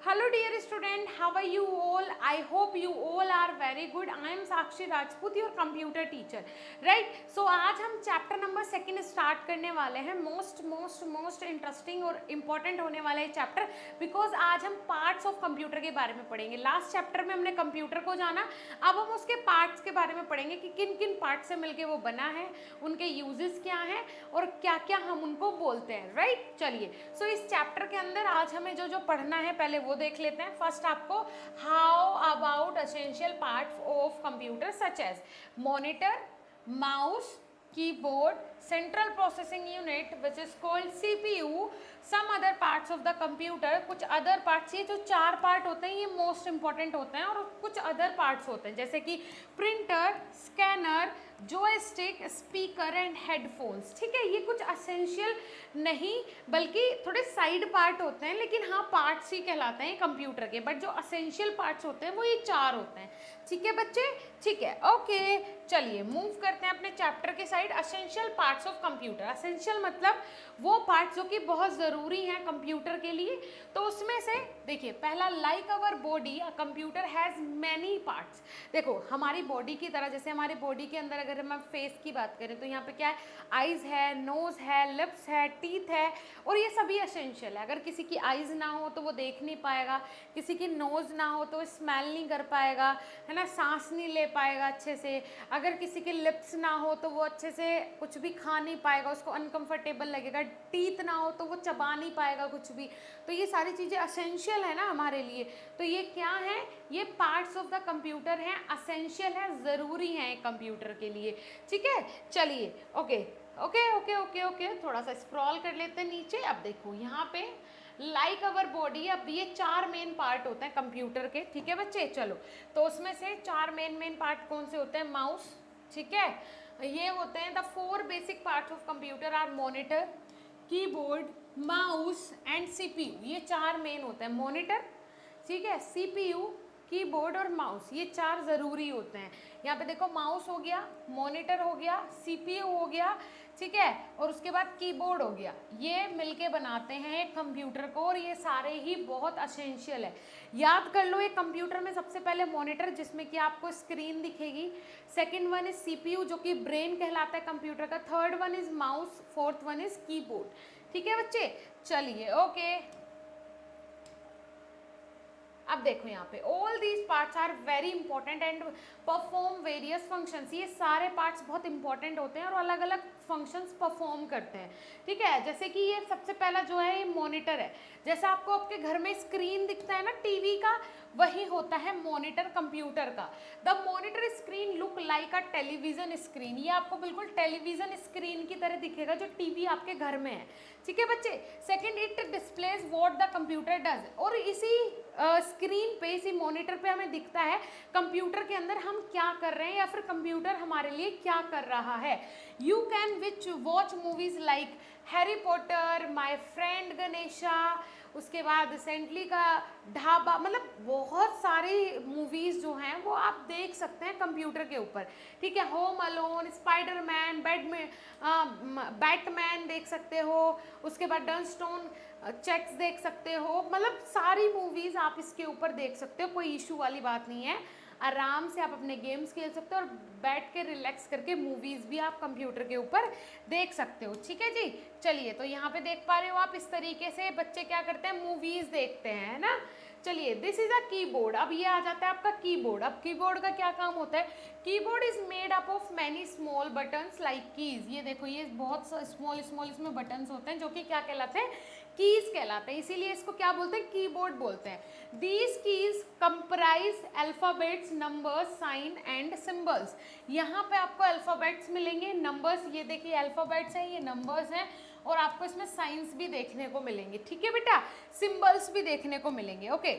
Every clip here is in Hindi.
Hello dear student, how are you all? I hope you all are very good. I am Sakshi Rajput, your computer teacher. Right? So आज हम चैप्टर नंबर 2 स्टार्ट करने वाले हैं. मोस्ट इंटरेस्टिंग और इम्पॉर्टेंट होने वाला है चैप्टर, बिकॉज आज हम पार्ट्स ऑफ कंप्यूटर के बारे में पढ़ेंगे. लास्ट चैप्टर में हमने कंप्यूटर को जाना, अब हम उसके पार्ट्स के बारे में पढ़ेंगे कि किन किन पार्ट से मिलके वो बना है, उनके यूजेस क्या हैं और क्या क्या हम उनको बोलते हैं. राइट? चलिए, सो इस चैप्टर के अंदर आज हमें जो जो पढ़ना है पहले वो देख लेते हैं. फर्स्ट आपको how about essential parts of computer such as monitor, mouse, keyboard, central processing unit which is called CPU, some other parts of the computer. कुछ अदर पार्ट्स, ये जो 4 पार्ट होते हैं ये मोस्ट इंपॉर्टेंट होते हैं, और कुछ अदर पार्ट्स होते हैं जैसे कि printer, scanner, joystick, speaker and headphones. ठीक है, ये कुछ असेंशियल नहीं बल्कि थोड़े साइड पार्ट होते हैं, लेकिन हाँ पार्ट्स ही कहलाते हैं कंप्यूटर के. बट जो असेंशियल पार्ट्स होते हैं वो ये 4 होते हैं. ठीक है बच्चे? ठीक है, ओके. चलिए मूव करते हैं अपने चैप्टर के side. Essential parts of computer. Essential मतलब वो पार्ट्स जो कि बहुत ज़रूरी हैं कंप्यूटर के लिए. तो उसमें से देखिए, पहला like our body a computer has many parts. देखो हमारी बॉडी की तरह, जैसे हमारी बॉडी के अंदर अगर हम फेस की बात करें तो यहाँ पे क्या है, आइज़ है, नोज़ है, लिप्स है, टीथ है, और ये सभी असेंशियल है. अगर किसी की आइज़ ना हो तो वो देख नहीं पाएगा, किसी की नोज़ ना हो तो वो स्मेल नहीं कर पाएगा, है ना, सांस नहीं ले पाएगा अच्छे से. अगर किसी के लिप्स ना हो तो वो अच्छे से कुछ भी खा नहीं पाएगा, उसको अनकंफर्टेबल लगेगा. टीथ ना हो तो वो चबा नहीं पाएगा कुछ भी. तो ये सारी चीज़ें असेंशियल है ना हमारे लिए. तो ये क्या है, ये पार्ट्स ऑफ द कंप्यूटर हैं, असेंशियल है, ज़रूरी हैं एक कंप्यूटर के लिए. ठीक है, चलिए okay okay okay okay okay. थोड़ा सा स्क्रॉल कर लेते हैं नीचे. अब देखो यहाँ पे लाइक अवर बॉडी, अब ये 4 मेन पार्ट होते हैं कंप्यूटर के. ठीक है बच्चे, चलो तो उसमें से 4 मेन पार्ट कौन से होते हैं? माउस, ठीक है, ये होते हैं the 4 basic parts of computer are monitor, keyboard, mouse and CPU. ये 4 मेन होते हैं. मॉनिटर, ठीक है, सीपीयू, कीबोर्ड और माउस, ये 4 ज़रूरी होते हैं. यहाँ पे देखो माउस हो गया, मॉनिटर हो गया, सीपीयू हो गया, ठीक है, और उसके बाद कीबोर्ड हो गया. ये मिलके बनाते हैं एक कंप्यूटर को, और ये सारे ही बहुत असेंशियल है. याद कर लो, एक कंप्यूटर में सबसे पहले मॉनिटर जिसमें कि आपको स्क्रीन दिखेगी, सेकंड वन इज सीपीयू जो कि ब्रेन कहलाता है कंप्यूटर का, third one is mouse, fourth one is keyboard. ठीक है बच्चे, चलिए ओके. अब देखो यहाँ पे all these parts are very important and perform various functions. ये सारे पार्ट्स बहुत इंपॉर्टेंट होते हैं और अलग अलग फंक्शंस परफॉर्म करते हैं. ठीक है, जैसे कि ये सबसे पहला जो है ये मॉनिटर है. जैसा आपको आपके घर में स्क्रीन दिखता है ना टीवी का, वही होता है मॉनिटर कंप्यूटर का. The monitor screen look like a television screen. ये आपको बिल्कुल टेलीविजन स्क्रीन की तरह दिखेगा जो टीवी आपके घर में है. ठीक है बच्चे. Second, it displays what the computer does. और इसी स्क्रीन पे, इसी मॉनिटर पे हमें दिखता है कंप्यूटर के अंदर हम क्या कर रहे हैं या फिर कंप्यूटर हमारे लिए क्या कर रहा है. You can which watch movies like Harry Potter, my friend Ganesha, उसके बाद रिसेंटली का ढाबा, मतलब बहुत सारी मूवीज़ जो हैं वो आप देख सकते हैं कंप्यूटर के ऊपर. ठीक है, होम अलोन, स्पाइडरमैन, बैटमैन देख सकते हो, उसके बाद डनस्टोन चेक्स देख सकते हो. मतलब सारी मूवीज़ आप इसके ऊपर देख सकते हो, कोई इशू वाली बात नहीं है. आराम से आप अपने गेम्स खेल सकते हो और बैठ के रिलैक्स करके मूवीज़ भी आप कंप्यूटर के ऊपर देख सकते हो. ठीक है जी, चलिए तो यहाँ पे देख पा रहे हो आप, इस तरीके से बच्चे क्या करते हैं, मूवीज़ देखते हैं, है ना. चलिए, दिस इज अ कीबोर्ड. अब ये आ जाता है आपका कीबोर्ड. अब कीबोर्ड का क्या काम होता है? Keyboard is made up of many small buttons like keys. ये देखो, ये बहुत स्मॉल स्मॉल इसमें बटन्स होते हैं जो कि क्या कहलाते हैं, कीज कहलाते हैं. इसीलिए इसको क्या बोलते हैं, कीबोर्ड बोलते हैं. These keys comprise alphabets, numbers, sign and symbols. यहाँ पे आपको अल्फ़ाबेट्स मिलेंगे, नंबर्स, ये देखिए अल्फ़ाबेट्स हैं, ये नंबर्स हैं, और आपको इसमें साइंस भी देखने को मिलेंगे. ठीक है बेटा, सिंबल्स भी देखने को मिलेंगे. ओके,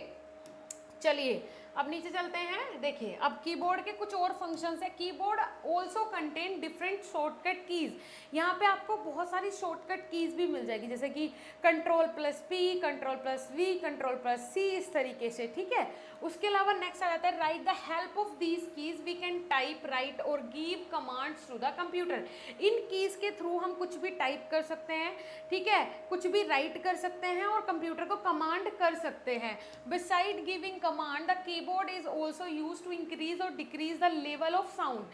चलिए अब नीचे चलते हैं, देखिए अब कीबोर्ड के कुछ और फंक्शंस है। Keyboard also contain different shortcut keys. यहाँ पे आपको बहुत सारी शॉर्टकट कीज भी मिल जाएगी, जैसे कि Ctrl+P, Ctrl+V, Ctrl+C, इस तरीके से, ठीक है। उसके अलावा नेक्स्ट आ जाता है right the help of these keys we can type, right और give commands to the computer. इन कीज के थ्रू हम कुछ भी टाइप कर सकते हैं, ठीक है, कुछ भी राइट कर सकते हैं और कंप्यूटर को कमांड कर सकते हैं। Beside giving command the keyboard is also use to increase और decrease the level of sound.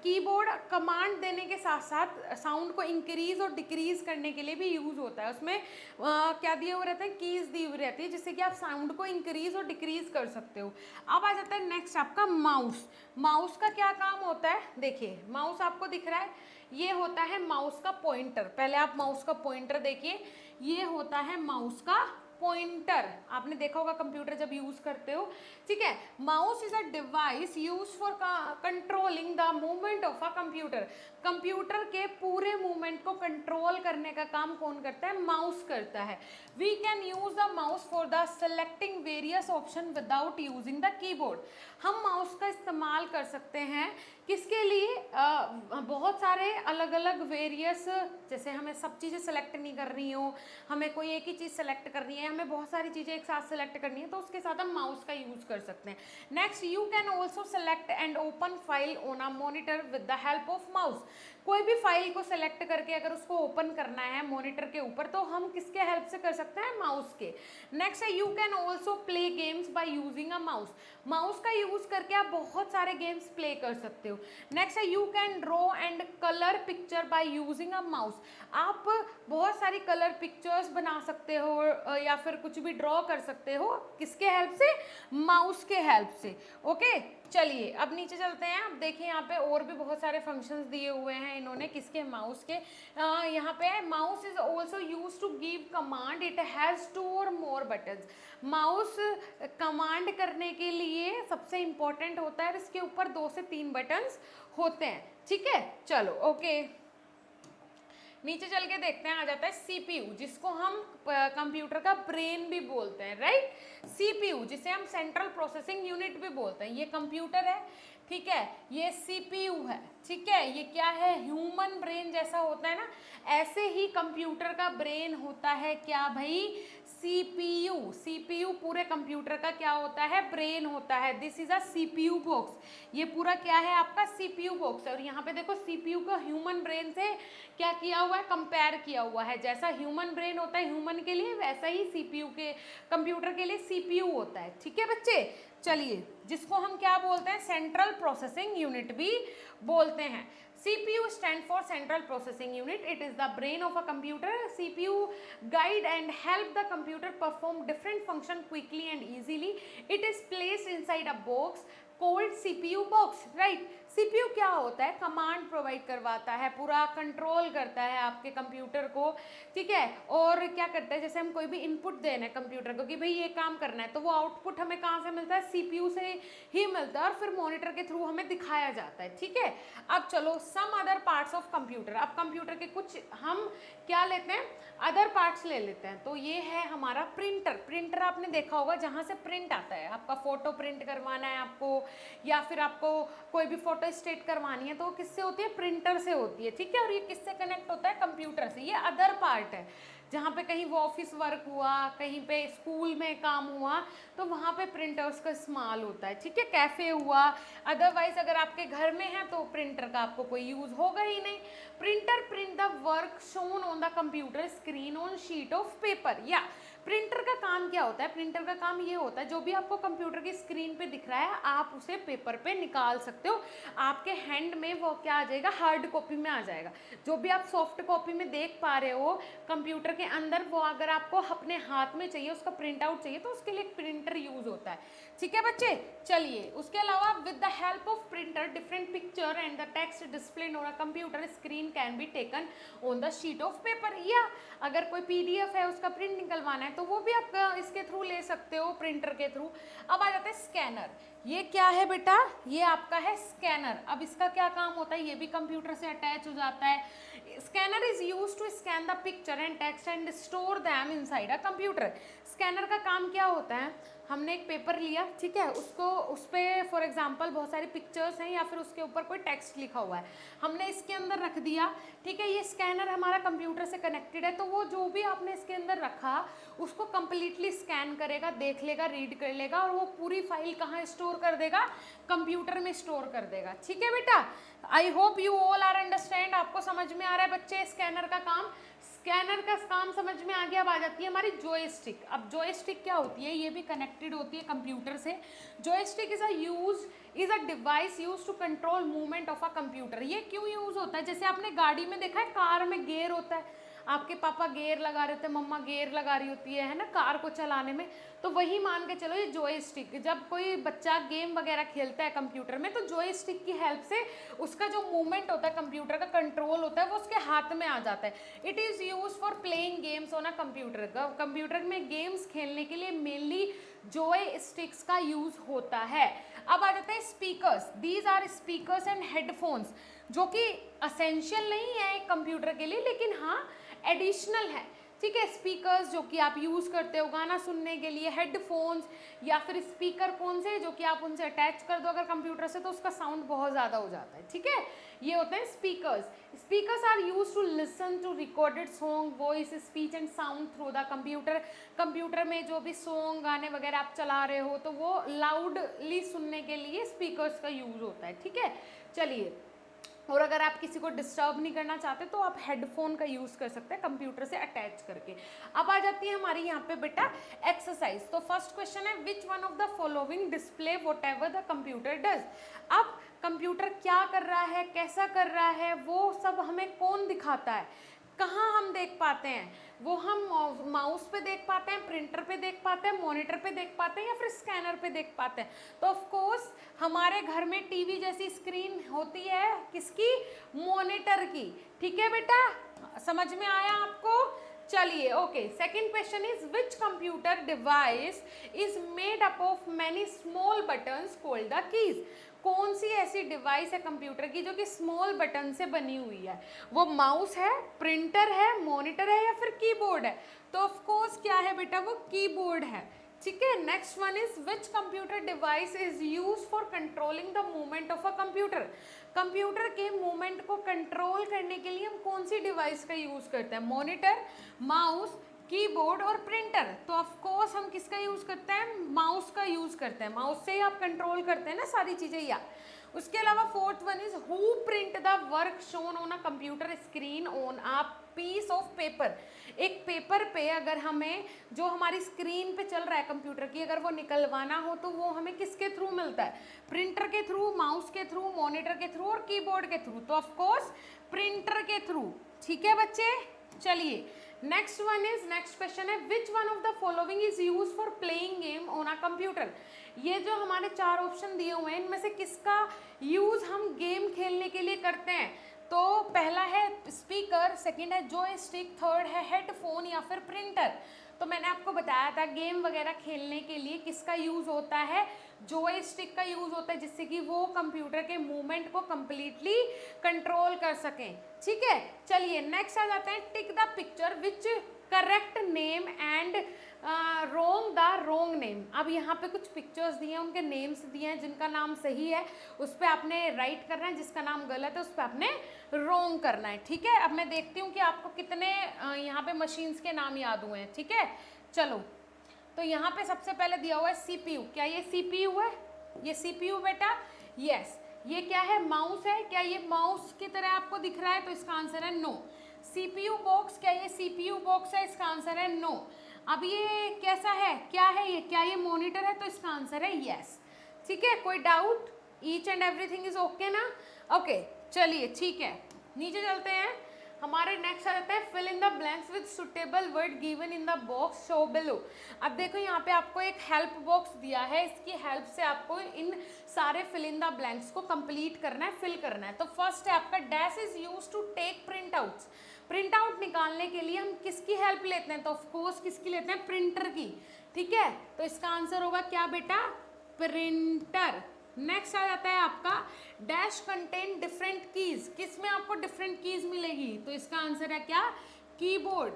Keyboard command देने के साथ साथ साउंड को इंक्रीज और डिक्रीज करने के लिए भी यूज होता है। उसमें क्या दिए हुए रहते हैं, कीज दी हुई रहती है, जिससे कि आप साउंड को इंक्रीज और डिक्रीज कर सकते हो। अब आ जाता है नेक्स्ट आपका माउस। माउस का क्या काम होता है, देखिए माउस आपको दिख रहा है, ये होता है माउस का पॉइंटर। पहले आप माउस का पॉइंटर देखिए, ये होता है माउस का पॉइंटर। आपने देखा होगा कंप्यूटर जब यूज करते हो, ठीक है। Mouse is a device use for controlling the movement of a computer. Computer के पूरे मूवमेंट को कंट्रोल करने का काम कौन करता है, माउस करता है। We can use the mouse for the selecting various option without using the keyboard. हम माउस का इस्तेमाल कर सकते हैं किसके लिए, बहुत सारे अलग अलग वेरियस, जैसे हमें सब चीज़ें सेलेक्ट नहीं कर रही हो, हमें कोई एक ही चीज़ सेलेक्ट करनी है, हमें बहुत सारी चीज़ें एक साथ सेलेक्ट करनी है, तो उसके साथ हम माउस का यूज़ कर सकते हैं। Next, you can also select and open file on a monitor with the help of mouse. कोई भी फाइल को सेलेक्ट करके अगर उसको ओपन करना है मॉनिटर के ऊपर, तो हम किसके हेल्प से कर सकते हैं, माउस के। नेक्स्ट है you can also play games by using a mouse. Mouse का यूज करके आप बहुत सारे गेम्स प्ले कर सकते हो। नेक्स्ट है you can draw and colour picture by using a mouse. आप बहुत सारी कलर पिक्चर्स बना सकते हो या फिर कुछ भी ड्रॉ कर सकते हो, किसके हेल्प से, माउस के हेल्प से। ओके, चलिए अब नीचे चलते हैं। अब देखिए यहाँ पे और भी बहुत सारे फंक्शंस दिए हुए हैं इन्होंने, किसके, माउस के। यहाँ पे mouse is also use to give command, it has 2 or more buttons. Mouse command करने के लिए सबसे इंपॉर्टेंट होता है, इसके ऊपर 2 से 3 बटन्स होते हैं, ठीक है। चलो ओके, नीचे चल के देखते हैं, आ जाता है सीपीयू, जिसको हम कंप्यूटर का ब्रेन भी बोलते हैं, राइट। सीपीयू जिसे हम सेंट्रल प्रोसेसिंग यूनिट भी बोलते हैं, ये कंप्यूटर है, ठीक है, ये सीपीयू है, ठीक है। ये क्या है, ह्यूमन ब्रेन जैसा होता है ना, ऐसे ही कंप्यूटर का ब्रेन होता है, क्या भाई, सीपीयू। सीपीयू पूरे कंप्यूटर का क्या होता है, ब्रेन होता है। This is a CPU box, ये पूरा क्या है आपका, सीपीयू बॉक्स है। और यहाँ पे देखो सीपीयू को ह्यूमन ब्रेन से क्या किया हुआ है, कंपेयर किया हुआ है। जैसा ह्यूमन ब्रेन होता है ह्यूमन के लिए, वैसा ही सीपीयू के, कंप्यूटर के लिए सीपीयू होता है, ठीक है बच्चे। चलिए, जिसको हम क्या बोलते हैं, सेंट्रल प्रोसेसिंग यूनिट भी बोलते हैं। CPU stand for Central Processing Unit. It is the brain of a computer. CPU guide and help the computer perform different function quickly and easily. It is placed inside a box called CPU box, right? CPU क्या होता है, कमांड प्रोवाइड करवाता है, पूरा कंट्रोल करता है आपके कंप्यूटर को, ठीक है। और क्या करता है, जैसे हम कोई भी इनपुट देना है कंप्यूटर को कि भाई ये काम करना है, तो वो आउटपुट हमें कहाँ से मिलता है, CPU से ही मिलता है, और फिर मॉनिटर के थ्रू हमें दिखाया जाता है, ठीक है। अब चलो some other parts of computer. अब कंप्यूटर के कुछ हम क्या लेते हैं, अदर पार्ट्स ले लेते हैं। तो ये है हमारा प्रिंटर। प्रिंटर आपने देखा होगा, जहाँ से प्रिंट आता है, आपका फोटो प्रिंट करवाना है आपको, या फिर आपको कोई भी फोटो स्टेट करवानी है, तो वो किससे होती है, प्रिंटर से होती है, ठीक है। और ये किससे कनेक्ट होता है, कंप्यूटर से। ये अदर पार्ट है, जहाँ पे कहीं वो ऑफिस वर्क हुआ, कहीं पे स्कूल में काम हुआ, तो वहाँ पे प्रिंटर्स का इस्तेमाल होता है, ठीक है। कैफ़े हुआ, अदरवाइज अगर आपके घर में है तो प्रिंटर का आपको कोई यूज़ होगा ही नहीं। Printer print the work shown on the computer screen on sheet of paper. या प्रिंटर का काम क्या होता है, प्रिंटर का काम ये होता है, जो भी आपको कंप्यूटर की स्क्रीन पे दिख रहा है, आप उसे पेपर पे निकाल सकते हो। आपके हैंड में वो क्या आ जाएगा, हार्ड कॉपी में आ जाएगा। जो भी आप सॉफ्ट कॉपी में देख पा रहे हो कंप्यूटर के अंदर, वो अगर आपको अपने हाथ में चाहिए, उसका प्रिंट आउट चाहिए, तो उसके लिए एक प्रिंटर यूज होता है, ठीक है बच्चे। चलिए, उसके अलावा with the help of printer different picture and the text display on a computer screen can be taken on the sheet of paper. या अगर कोई PDF है, उसका प्रिंट निकलवाना है, तो वो भी आप इसके थ्रू ले सकते हो, प्रिंटर के थ्रू। अब आ जाता है स्कैनर। ये क्या है बेटा, ये आपका है स्कैनर। अब इसका क्या काम होता है, ये भी कंप्यूटर से अटैच हो जाता है। Scanner is use to scan the picture and text and store them inside a computer. Scanner का काम क्या होता है, हमने एक पेपर लिया, ठीक है, उसको उस पर फॉर एग्जांपल बहुत सारी पिक्चर्स हैं या फिर उसके ऊपर कोई टेक्स्ट लिखा हुआ है, हमने इसके अंदर रख दिया, ठीक है। ये स्कैनर हमारा कंप्यूटर से कनेक्टेड है, तो वो जो भी आपने इसके अंदर रखा उसको कंप्लीटली स्कैन करेगा, देख लेगा, रीड कर लेगा और वो पूरी फाइल कहाँ स्टोर कर देगा, कंप्यूटर में स्टोर कर देगा, ठीक है बेटा। I hope you all are understand. आपको समझ में आ रहा है बच्चे स्कैनर का काम? स्कैनर का काम समझ में आ गया। अब आ जाती है हमारी जॉयस्टिक। अब जॉयस्टिक क्या होती है, ये भी कनेक्टेड होती है कंप्यूटर से। Joystick is a device use to control movement of a computer. ये क्यों यूज होता है? जैसे आपने गाड़ी में देखा है, कार में गियर होता है, आपके पापा गियर लगा रहे थे, मम्मा गियर लगा रही होती है ना कार को चलाने में, तो वही मान के चलो ये जॉयस्टिक। जब कोई बच्चा गेम वगैरह खेलता है कंप्यूटर में, तो जॉयस्टिक की हेल्प से उसका जो मूवमेंट होता है, कंप्यूटर का कंट्रोल होता है, वो उसके हाथ में आ जाता है। It is use for playing games on a computer. Computer में गेम्स खेलने के लिए मेनली जॉयस्टिक्स का यूज होता है। अब आ जाते हैं speakers. These are speakers and headphones, जो कि असेंशियल नहीं है एक कंप्यूटर के लिए, लेकिन हाँ एडिशनल है, ठीक है। स्पीकर्स जो कि आप यूज़ करते हो गाना सुनने के लिए, हेडफोन्स या फिर स्पीकर कौन से जो कि आप उनसे अटैच कर दो अगर कंप्यूटर से, तो उसका साउंड बहुत ज़्यादा हो जाता है, ठीक है। ये होते हैं speakers. Speakers are use to listen to recorded song, voice, speech and sound through the computer. Computer में जो भी सॉन्ग गाने वगैरह आप चला रहे हो, तो वो लाउडली सुनने के लिए स्पीकर्स का यूज़ होता है, ठीक है। चलिए, और अगर आप किसी को डिस्टर्ब नहीं करना चाहते तो आप हेडफोन का यूज़ कर सकते हैं कंप्यूटर से अटैच करके। अब आ जाती है हमारी यहाँ पे बेटा एक्सरसाइज। तो फर्स्ट क्वेश्चन है, which one of the following display what ever the computer does. अब कंप्यूटर क्या कर रहा है, कैसा कर रहा है, वो सब हमें कौन दिखाता है, कहाँ हम देख पाते हैं? वो हम माउस पे देख पाते हैं, प्रिंटर पे देख पाते हैं, मॉनिटर पे देख पाते हैं या फिर स्कैनर पे देख पाते हैं? तो ऑफ कोर्स हमारे घर में टीवी जैसी स्क्रीन होती है, किसकी? मॉनिटर की, ठीक है बेटा, समझ में आया आपको? चलिए, okay. Second question is, which computer device is made up of many small buttons called the keys. कौन सी ऐसी डिवाइस है कंप्यूटर की जो कि स्मॉल बटन से बनी हुई है? वो माउस है, प्रिंटर है, मॉनिटर है या फिर कीबोर्ड है? तो ऑफ कोर्स क्या है बेटा, वो कीबोर्ड है, ठीक है। Next one is, which computer device is use for controlling the movement of a computer. Computer के मूवमेंट को कंट्रोल करने के लिए हम कौन सी डिवाइस का यूज करते हैं? मॉनिटर, माउस, कीबोर्ड और प्रिंटर। तो ऑफ कोर्स हम किसका यूज करते हैं? माउस का यूज करते हैं। माउस से ही आप कंट्रोल करते हैं ना सारी चीजें या। उसके अलावा fourth one is, who print the work shown on a computer screen on a piece of paper. एक पेपर पे अगर हमें जो हमारी स्क्रीन पे चल रहा है कंप्यूटर की, अगर वो निकलवाना हो तो वो हमें किसके थ्रू मिलता है? प्रिंटर के थ्रू, माउस के थ्रू, मॉनिटर के थ्रू और कीबोर्ड के थ्रू। तो ऑफ कोर्स प्रिंटर के थ्रू, ठीक है बच्चे। चलिए, next one is, next question है, which one of the following is use for playing game on a computer. ये जो हमारे चार ऑप्शन दिए हुए हैं, इनमें से किसका यूज हम गेम खेलने के लिए करते हैं? तो पहला है स्पीकर, सेकंड है जॉयस्टिक, थर्ड है हेडफोन या फिर प्रिंटर। तो मैंने आपको बताया था गेम वगैरह खेलने के लिए किसका यूज होता है? जॉयस्टिक का यूज होता है, जिससे कि वो कंप्यूटर के मूवमेंट को कंप्लीटली कंट्रोल कर सकें, ठीक है। चलिए, नेक्स्ट आ जाते हैं, tick the picture which correct name and wrong the wrong name. अब यहाँ पे कुछ पिक्चर्स दिए हैं, उनके नेम्स दिए हैं, जिनका नाम सही है उस पर आपने राइट करना है, जिसका नाम गलत है उस पर आपने रोंग करना है, ठीक है। अब मैं देखती हूँ कि आपको कितने यहाँ पे मशीन्स के नाम याद हुए हैं, ठीक है। चलो, तो यहाँ पे सबसे पहले दिया हुआ है सीपीयू। क्या ये सीपीयू है? ये सीपीयू बेटा, यस। ये क्या है? माउस है। क्या ये माउस की तरह आपको दिख रहा है? तो इसका आंसर है नो। सीपीयू बॉक्स, क्या ये सीपीयू बॉक्स है? इसका आंसर है नो। अब ये कैसा है? क्या है ये? क्या ये मॉनिटर है? तो इसका आंसर है यस, ठीक है। कोई doubt? Each and everything is okay ना? ओके, चलिए ठीक है, नीचे चलते हैं। हमारे नेक्स्ट आ जाता है, fill in the blanks with suitable word given in the box show below. अब देखो यहाँ पे आपको एक हेल्प बॉक्स दिया है, इसकी हेल्प से आपको इन सारे फिल इन द ब्लैंक्स को कंप्लीट करना है, फिल करना है। तो फर्स्ट है आपका, dash is use to take print outs. Print out निकालने के लिए हम किसकी हेल्प लेते हैं? तो ऑफकोर्स किसकी लेते हैं? प्रिंटर की, ठीक है। तो इसका आंसर होगा क्या बेटा? प्रिंटर। नेक्स्ट आ जाता है आपका, डैश कंटेन डिफरेंट कीज। किस में आपको डिफरेंट कीज मिलेगी? तो इसका आंसर है क्या? Keyboard,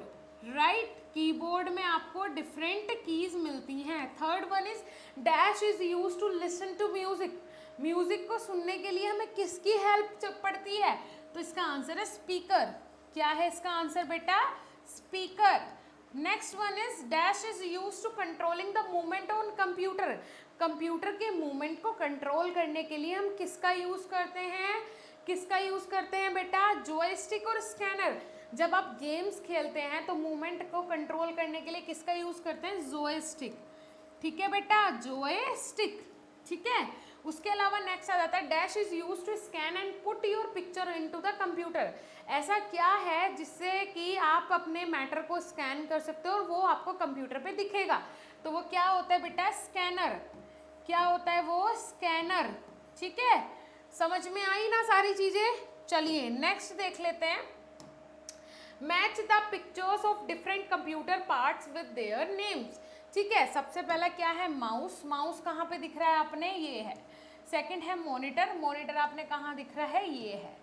right. कीबोर्ड में आपको डिफरेंट कीज मिलती हैं। Third one is dash is use to listen to music. Music को सुनने के लिए हमें किसकी हेल्प पड़ती है? तो इसका आंसर है स्पीकर। क्या है इसका आंसर बेटा? Speaker. Next one is dash is use to controlling the movement on computer. Computer के मूवमेंट को कंट्रोल करने के लिए हम किसका यूज करते हैं? किसका यूज करते हैं बेटा? जॉयस्टिक और स्कैनर। जब आप गेम्स खेलते हैं तो मूवमेंट को कंट्रोल करने के लिए किसका यूज करते हैं? जॉयस्टिक। ठीक है बेटा, जॉयस्टिक। ठीक है, उसके अलावा नेक्स्ट आ जाता है dash is use to scan and put your picture into the computer. ऐसा क्या है जिससे कि आप अपने मैटर को स्कैन कर सकते हो और वो आपको कंप्यूटर पे दिखेगा? तो वो क्या होता है बेटा? स्कैनर। क्या होता है वो? स्कैनर। ठीक है, समझ में आई ना सारी चीजें? चलिए नेक्स्ट देख लेते हैं। Match the pictures of different computer parts with their names. ठीक है, सबसे पहला क्या है? माउस। माउस कहाँ पे दिख रहा है आपने? ये है। सेकंड है मॉनिटर। मॉनिटर आपने कहाँ दिख रहा है? ये है।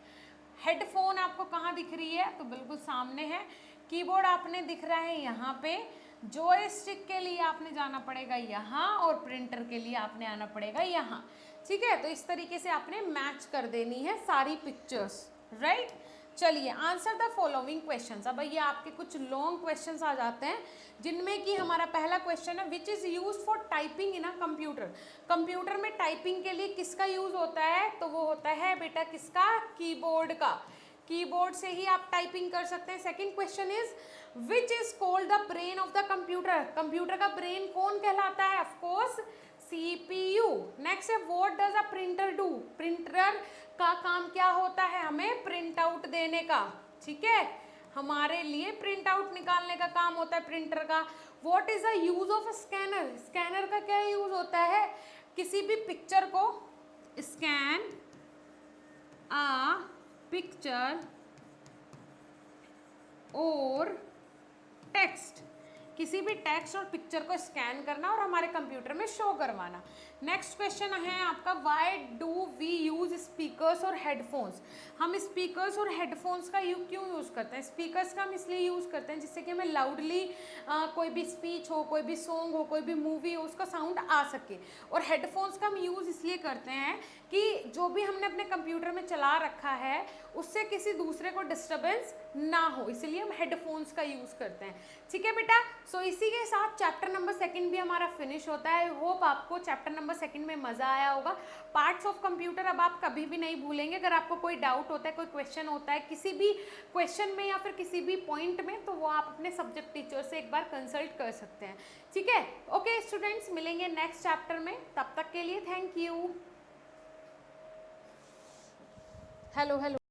हेडफोन आपको कहाँ दिख रही है? तो बिल्कुल सामने है। कीबोर्ड आपने दिख रहा है यहाँ पे। जॉयस्टिक के लिए आपने जाना पड़ेगा यहाँ और प्रिंटर के लिए आपने आना पड़ेगा यहाँ। ठीक है, तो इस तरीके से आपने मैच कर देनी है सारी पिक्चर्स। राइट, चलिए आंसर द फॉलोइंग क्वेश्चंस। अब ये आपके कुछ लॉन्ग क्वेश्चंस आ जाते हैं जिनमें कि हमारा पहला क्वेश्चन है which is use for typing in a computer. Computer में टाइपिंग के लिए किसका यूज होता है? तो वो होता है बेटा किसका? कीबोर्ड का। कीबोर्ड से ही आप टाइपिंग कर सकते हैं। Second question is which is called the brain of the computer. Computer का ब्रेन कौन कहलाता है? Of course CPU। नेक्स्ट है what does a printer do. Printer का काम क्या होता है? हमें प्रिंट आउट देने का। ठीक है, हमारे लिए प्रिंट आउट निकालने का काम होता है प्रिंटर का। What is the use of scanner. Scanner का क्या यूज होता है? किसी भी पिक्चर को स्कैन आ पिक्चर और टेक्स्ट, किसी भी टेक्स्ट और पिक्चर को स्कैन करना और हमारे कंप्यूटर में शो करवाना। नेक्स्ट क्वेश्चन है आपका why do we use speakers और हेडफोन्स। हम स्पीकर्स और हेडफोन्स का क्यों यूज़ करते हैं? स्पीकर्स का हम इसलिए यूज़ करते हैं जिससे कि हमें लाउडली कोई भी स्पीच हो, कोई भी सॉन्ग हो, कोई भी मूवी हो, उसका साउंड आ सके। और हेडफोन्स का हम यूज़ इसलिए करते हैं कि जो भी हमने अपने कंप्यूटर में चला रखा है उससे किसी दूसरे को डिस्टर्बेंस ना हो, इसलिए हम हेडफोन्स का यूज़ करते हैं। ठीक है बेटा, सो इसी के साथ चैप्टर नंबर 2 भी हमारा फिनिश होता है। आई होप आपको चैप्टर नंबर 2 में मज़ा आया होगा। पार्ट्स ऑफ कंप्यूटर अब आप कभी भी नहीं भूलेंगे। अगर आपको कोई डाउट होता है, कोई क्वेश्चन होता है किसी भी क्वेश्चन में या फिर किसी भी पॉइंट में, तो वो आप अपने सब्जेक्ट टीचर से एक बार कंसल्ट कर सकते हैं। ठीक है, ओके स्टूडेंट्स, मिलेंगे नेक्स्ट चैप्टर में। तब तक के लिए थैंक यू। Hello hello.